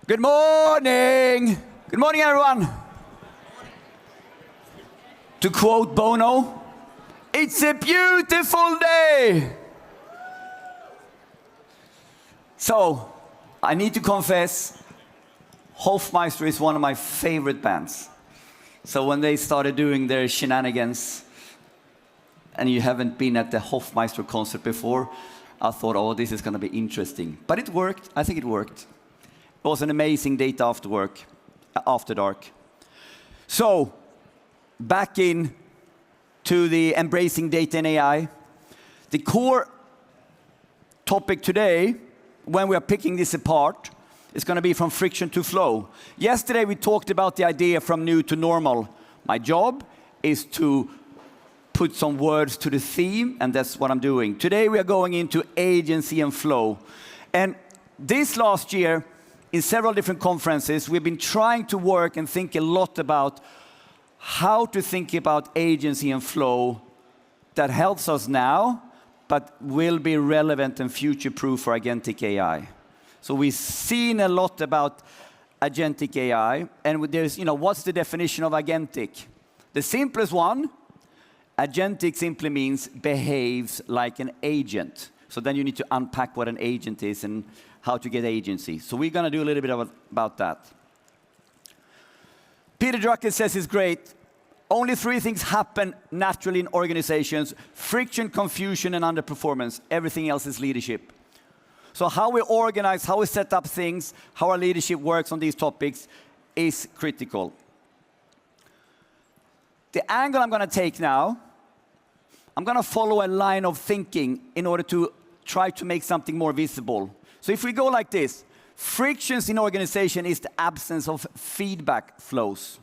Good morning. Good morning, everyone. To quote Bono, it's a beautiful day. So, I need to confess, Hofmeister is one of my favorite bands. So when they started doing their shenanigans, and you haven't been at the Hofmeister concert before, I thought, oh, this is going to be interesting. But it worked. I think it worked. It was an amazing date after dark. So, back in to the embracing data and AI. The core topic today, when we are picking this apart, is going to be from friction to flow. Yesterday we talked about the idea from new to normal. My job is to put some words to the theme, and that's what I'm doing. Today we are going into agency and flow. And this last year, in several different conferences, we've been trying to work and think a lot about how to think about agency and flow that helps us now, but will be relevant and future-proof for agentic AI. So we've seen a lot about agentic AI, and there's, what's the definition of agentic? The simplest one, agentic simply means behaves like an agent. So then you need to unpack what an agent is and how to get agency. So we're going to do a little bit about that. Peter Drucker says it's great. Only 3 things happen naturally in organizations: friction, confusion, and underperformance. Everything else is leadership. So how we organize, how we set up things, how our leadership works on these topics is critical. The angle I'm going to take now, I'm going to follow a line of thinking in order to try to make something more visible. So if we go like this, frictions in organization is the absence of feedback flows.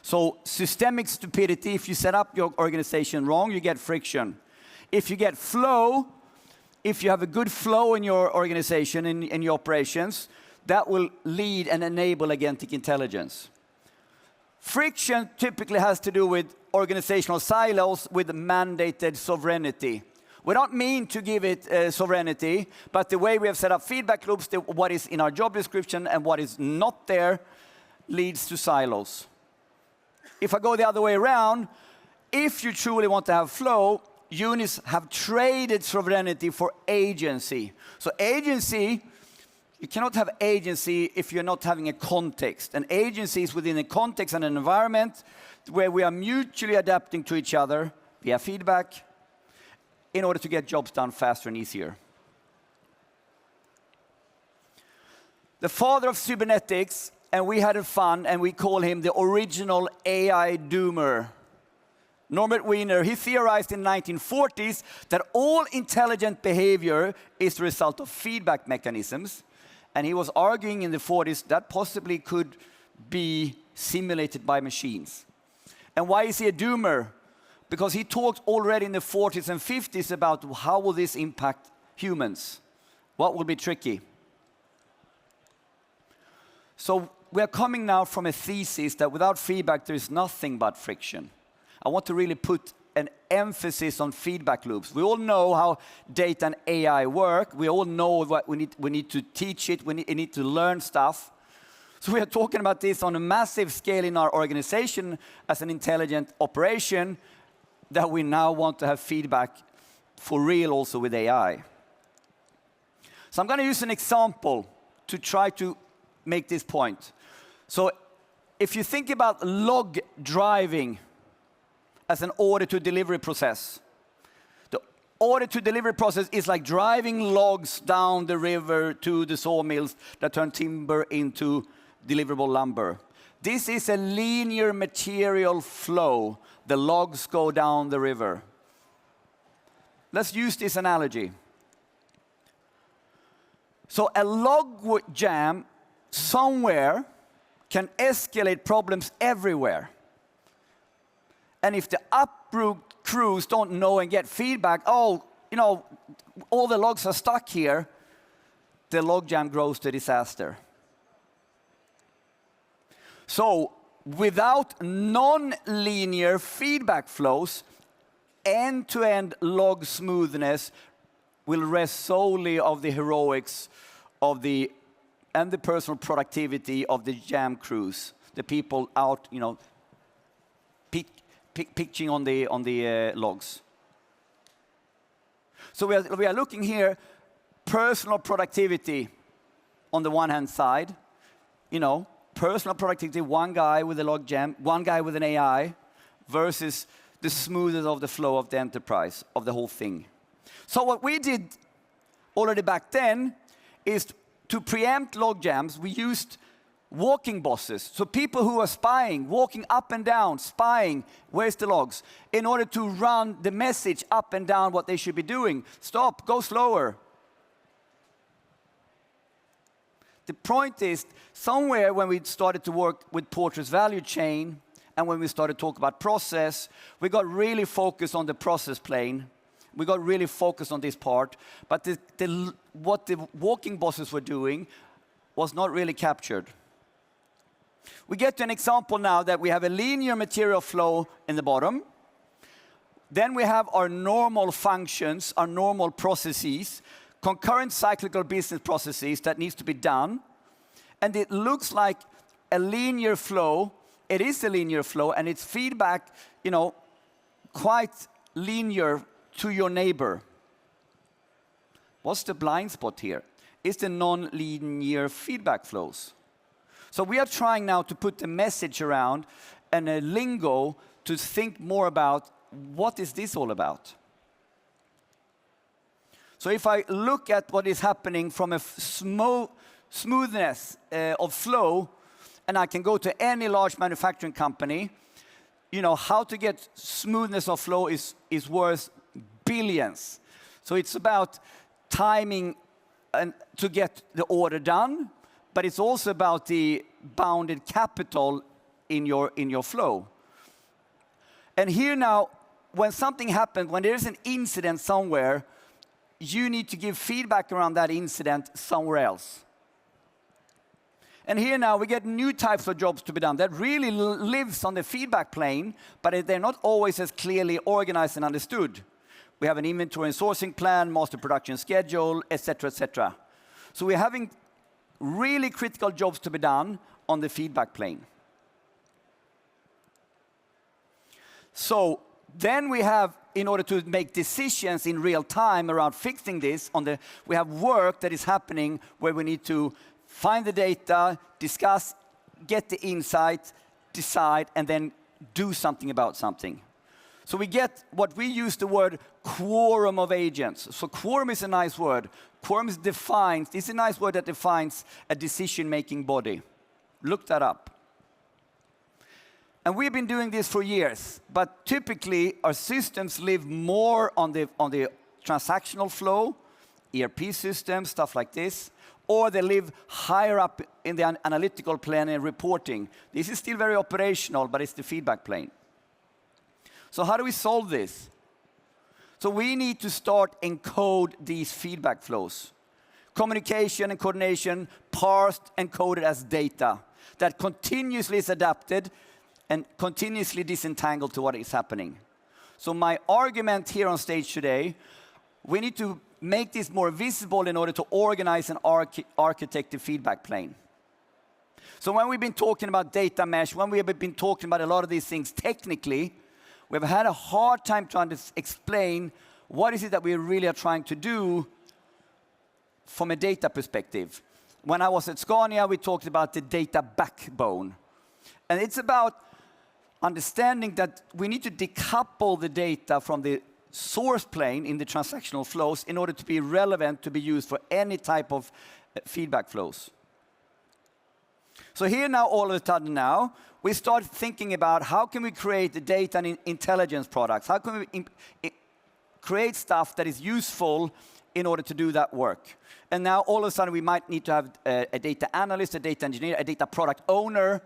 So systemic stupidity, if you set up your organization wrong, you get friction. If you get flow, if you have a good flow in your organization, in your operations, that will lead and enable agentic intelligence. Friction typically has to do with organizational silos with mandated sovereignty. We don't mean to give it sovereignty, but the way we have set up feedback loops, what is in our job description and what is not there, leads to silos. If I go the other way around, if you truly want to have flow, units have traded sovereignty for agency. So agency, you cannot have agency if you're not having a context. And agency is within a context and an environment where we are mutually adapting to each other via feedback in order to get jobs done faster and easier. The father of cybernetics, and we had fun, and we call him the original AI doomer. Norbert Wiener, he theorized in the 1940s that all intelligent behavior is the result of feedback mechanisms. And he was arguing in the 40s that possibly could be simulated by machines. And why is he a doomer? Because he talked already in the 40s and 50s about how will this impact humans? What will be tricky? So we are coming now from a thesis that without feedback there is nothing but friction. I want to really put an emphasis on feedback loops. We all know how data and AI work. We all know what we need to teach it. We need to learn stuff. So we are talking about this on a massive scale in our organization as an intelligent operation, that we now want to have feedback for real also with AI. So I'm going to use an example to try to make this point. So if you think about log driving as an order-to-delivery process, the order-to-delivery process is like driving logs down the river to the sawmills that turn timber into deliverable lumber. This is a linear material flow. The logs go down the river. Let's use this analogy. So a log jam somewhere can escalate problems everywhere. And if the uproot crews don't know and get feedback, all the logs are stuck here, the log jam grows to disaster. So without non-linear feedback flows, end-to-end log smoothness will rest solely of the heroics of the and the personal productivity of the jam crews, the people out, pitching on the logs. So we are looking here, personal productivity on the one hand side, personal productivity, one guy with a log jam, one guy with an AI, versus the smoothness of the flow of the enterprise, of the whole thing. So what we did already back then is to preempt log jams, we used walking bosses. So people who are spying, walking up and down, spying, where's the logs? In order to run the message up and down what they should be doing. Stop, go slower. The point is, somewhere when we started to work with Porter's value chain, and when we started to talk about process, we got really focused on the process plane. We got really focused on this part, but what the walking bosses were doing was not really captured. We get to an example now that we have a linear material flow in the bottom. Then we have our normal functions, our normal processes, concurrent cyclical business processes that needs to be done. And it looks like a linear flow. It is a linear flow, and it's feedback, quite linear to your neighbor. What's the blind spot here? It's the non-linear feedback flows. So we are trying now to put the message around and a lingo to think more about what is this all about. So if I look at what is happening from a smoothness of flow, and I can go to any large manufacturing company, how to get smoothness of flow is worth billions. So it's about timing and to get the order done, but it's also about the bounded capital in your flow. And here now, when something happens, when there's an incident somewhere, you need to give feedback around that incident somewhere else. And here now we get new types of jobs to be done that really lives on the feedback plane, but they're not always as clearly organized and understood. We have an inventory and sourcing plan, master production schedule, etc., etc. So we're having really critical jobs to be done on the feedback plane. So then we have, in order to make decisions in real time around fixing this, we have work that is happening where we need to find the data, discuss, get the insight, decide, and then do something about something. So we get what we use the word quorum of agents. So quorum is a nice word. Quorum defines, it's a nice word that defines a decision-making body. Look that up. And we've been doing this for years, but typically our systems live more on the transactional flow, ERP systems, stuff like this, or they live higher up in the analytical plane and reporting. This is still very operational, but it's the feedback plane. So how do we solve this? So we need to start encode these feedback flows. Communication and coordination parsed and coded as data that continuously is adapted and continuously disentangled to what is happening. So my argument here on stage today, we need to make this more visible in order to organize and architect the feedback plane. So when we've been talking about data mesh, when we have been talking about a lot of these things technically, we've had a hard time trying to explain what is it that we really are trying to do from a data perspective. When I was at Scania, we talked about the data backbone. And it's about understanding that we need to decouple the data from the source plane in the transactional flows in order to be relevant to be used for any type of feedback flows. So here now, all of a sudden now, we start thinking about how can we create the data and intelligence products? How can we create stuff that is useful in order to do that work? And now all of a sudden we might need to have a data analyst, a data engineer, a data product owner,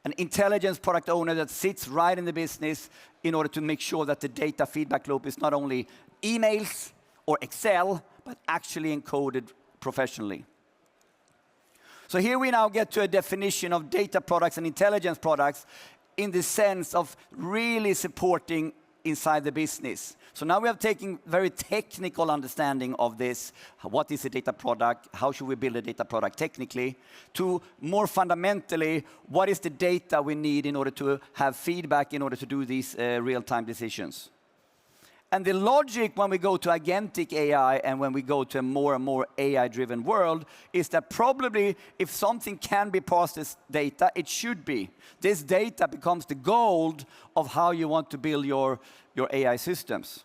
an intelligence product owner that sits right in the business in order to make sure that the data feedback loop is not only emails or Excel, but actually encoded professionally. So here we now get to a definition of data products and intelligence products in the sense of really supporting inside the business. So now we have taken very technical understanding of this. What is a data product? How should we build a data product technically? To more fundamentally, what is the data we need in order to have feedback in order to do these real-time decisions? And the logic when we go to agentic AI and when we go to a more and more AI-driven world is that probably if something can be parsed as data, it should be. This data becomes the gold of how you want to build your AI systems.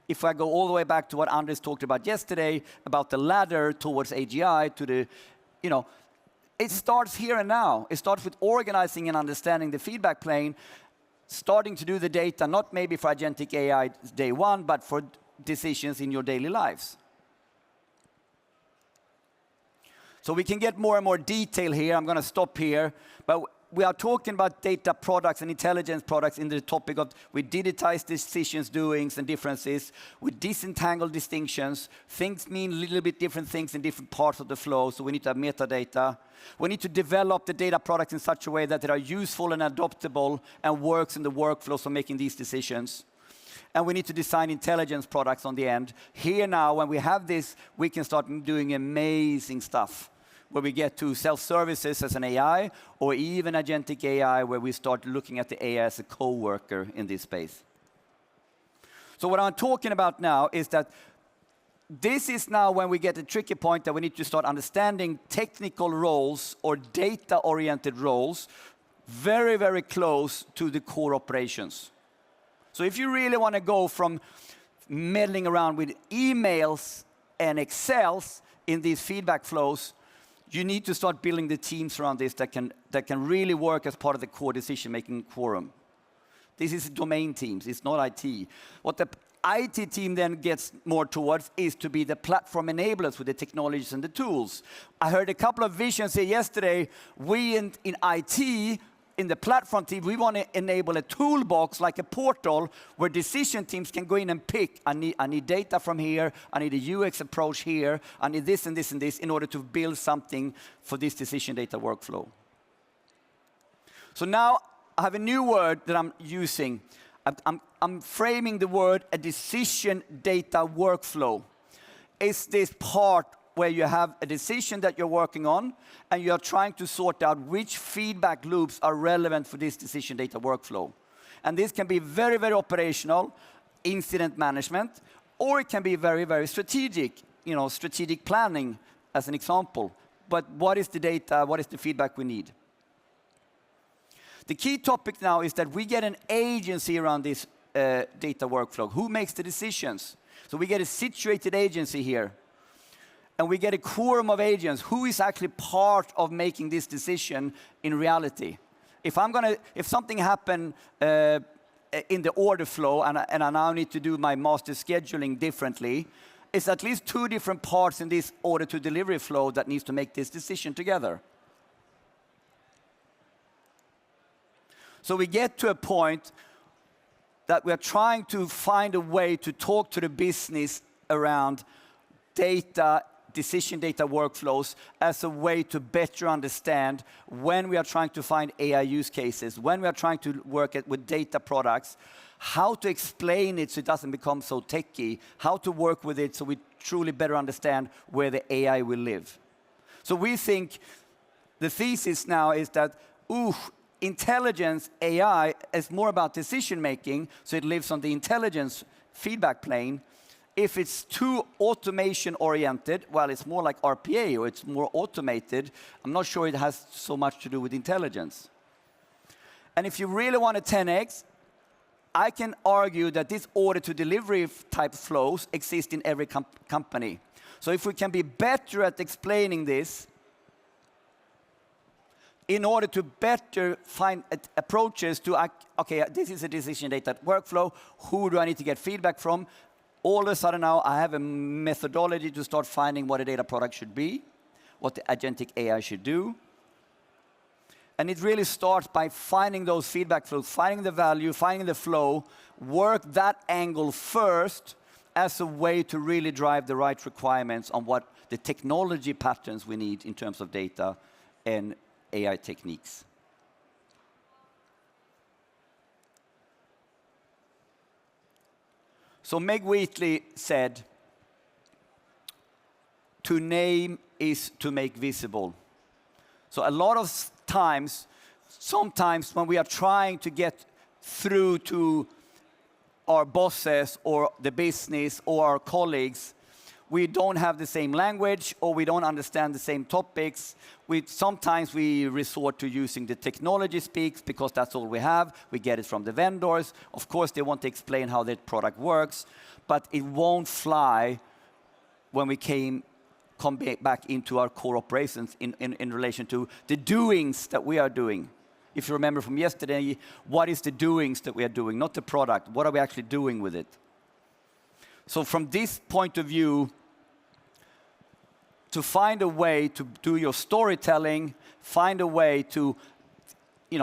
If I go all the way back to what Anders talked about yesterday, about the ladder towards AGI, to the, it starts here and now. It starts with organizing and understanding the feedback plane, starting to do the data, not maybe for agentic AI day one, but for decisions in your daily lives. So we can get more and more detail here. I'm going to stop here. But we are talking about data products and intelligence products in the topic of we digitize decisions, doings, and differences. We disentangle distinctions. Things mean a little bit different things in different parts of the flow, so we need to have metadata. We need to develop the data products in such a way that they are useful and adoptable and works in the workflows for making these decisions. And we need to design intelligence products on the end. Here now, when we have this, we can start doing amazing stuff, where we get to self-services as an AI, or even agentic AI, where we start looking at the AI as a co-worker in this space. So what I'm talking about now is that this is now when we get a tricky point that we need to start understanding technical roles or data-oriented roles very, very close to the core operations. So if you really want to go from meddling around with emails and Excels in these feedback flows, you need to start building the teams around this that can really work as part of the core decision-making quorum. This is domain teams, it's not IT. What the IT team then gets more towards is to be the platform enablers with the technologies and the tools. I heard a couple of visions here yesterday. We in IT, in the platform team, we want to enable a toolbox like a portal where decision teams can go in and pick, I need data from here, I need a UX approach here, I need this and this and this in order to build something for this decision data workflow. So now I have a new word that I'm using. I'm framing the word a decision data workflow. It's this part where you have a decision that you're working on and you're trying to sort out which feedback loops are relevant for this decision data workflow. And this can be very, very operational, incident management, or it can be very, very strategic, strategic planning as an example. But what is the data? What is the feedback we need? The key topic now is that we get an agency around this data workflow. Who makes the decisions? So we get a situated agency here. And we get a quorum of agents. Who is actually part of making this decision in reality? If something happened in the order flow and I now need to do my master scheduling differently, it's at least two different parts in this order to delivery flow that needs to make this decision together. So we get to a point that we are trying to find a way to talk to the business around data, decision data workflows as a way to better understand when we are trying to find AI use cases, when we are trying to work with data products, how to explain it so it doesn't become so techy, how to work with it so we truly better understand where the AI will live. So we think the thesis now is that, intelligence AI is more about decision making, so it lives on the intelligence feedback plane. If it's too automation oriented, well, it's more like RPA or it's more automated. I'm not sure it has so much to do with intelligence. And if you really want a 10x, I can argue that this order to delivery type flows exist in every company. So if we can be better at explaining this, in order to better find approaches to, okay, this is a decision data workflow, who do I need to get feedback from? All of a sudden now I have a methodology to start finding what a data product should be, what the agentic AI should do. And it really starts by finding those feedback flows, finding the value, finding the flow, work that angle first as a way to really drive the right requirements on what the technology patterns we need in terms of data and AI techniques. So Meg Wheatley said, to name is to make visible. So a lot of times, sometimes when we are trying to get through to our bosses or the business or our colleagues, we don't have the same language or we don't understand the same topics. Sometimes we resort to using the technology speaks because that's all we have. We get it from the vendors. Of course, they want to explain how that product works, but it won't fly when we come back into our core operations in relation to the doings that we are doing. If you remember from yesterday, what is the doings that we are doing, not the product? What are we actually doing with it? So from this point of view, to find a way to do your storytelling, find a way to,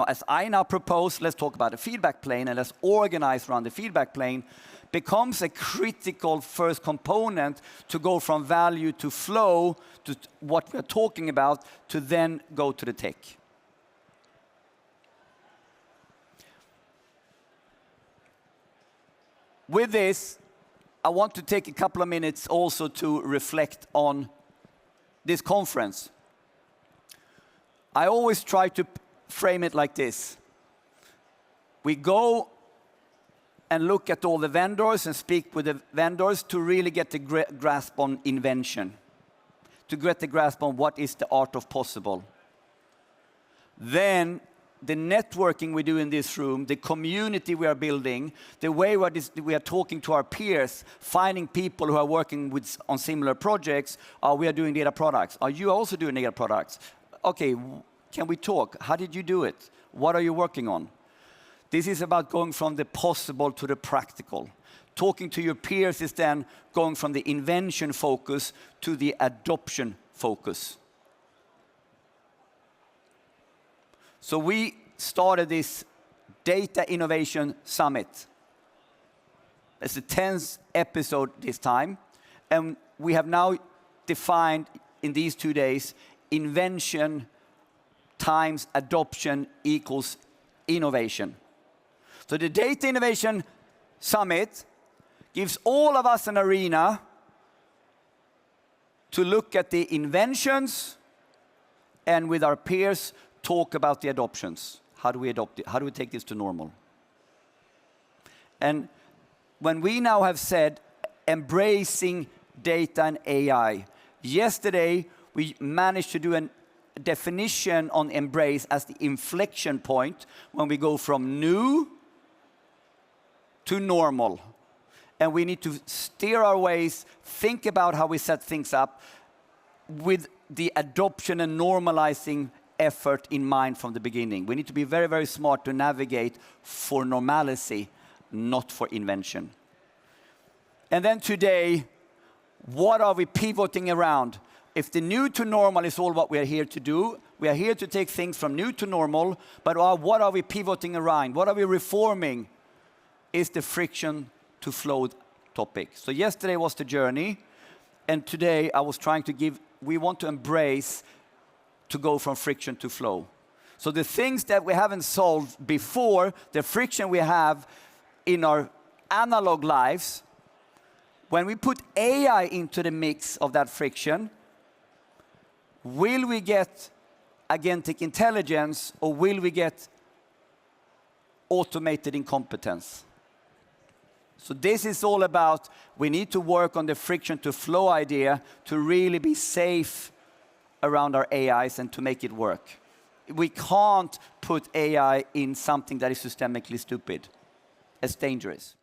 as I now propose, let's talk about the feedback plane and let's organize around the feedback plane, becomes a critical first component to go from value to flow, to what we're talking about, to then go to the tech. With this, I want to take a couple of minutes also to reflect on this conference. I always try to frame it like this. We go and look at all the vendors and speak with the vendors to really get the grasp on invention, to get the grasp on what is the art of possible. Then the networking we do in this room, the community we are building, the way we are talking to our peers, finding people who are working on similar projects. We are doing data products. Are you also doing data products? Okay, can we talk? How did you do it? What are you working on? This is about going from the possible to the practical. Talking to your peers is then going from the invention focus to the adoption focus. So we started this Data Innovation Summit. It's the 10th episode this time. And we have now defined in these 2 days, invention times adoption equals innovation. So the Data Innovation Summit gives all of us an arena to look at the inventions and with our peers talk about the adoptions. How do we adopt it? How do we take this to normal? And when we now have said embracing data and AI, yesterday we managed to do a definition on embrace as the inflection point when we go from new to normal. And we need to steer our ways, think about how we set things up with the adoption and normalizing effort in mind from the beginning. We need to be very, very smart to navigate for normalcy, not for invention. And then today, what are we pivoting around? If the new to normal is all what we are here to do, we are here to take things from new to normal, but what are we pivoting around? What are we reforming? Is the friction to flow topic. So yesterday was the journey, and today I was trying to we want to embrace to go from friction to flow. So the things that we haven't solved before, the friction we have in our analog lives, when we put AI into the mix of that friction, will we get agentic intelligence or will we get automated incompetence? So this is all about, we need to work on the friction to flow idea to really be safe around our AIs and to make it work. We can't put AI in something that is systemically stupid. It's dangerous.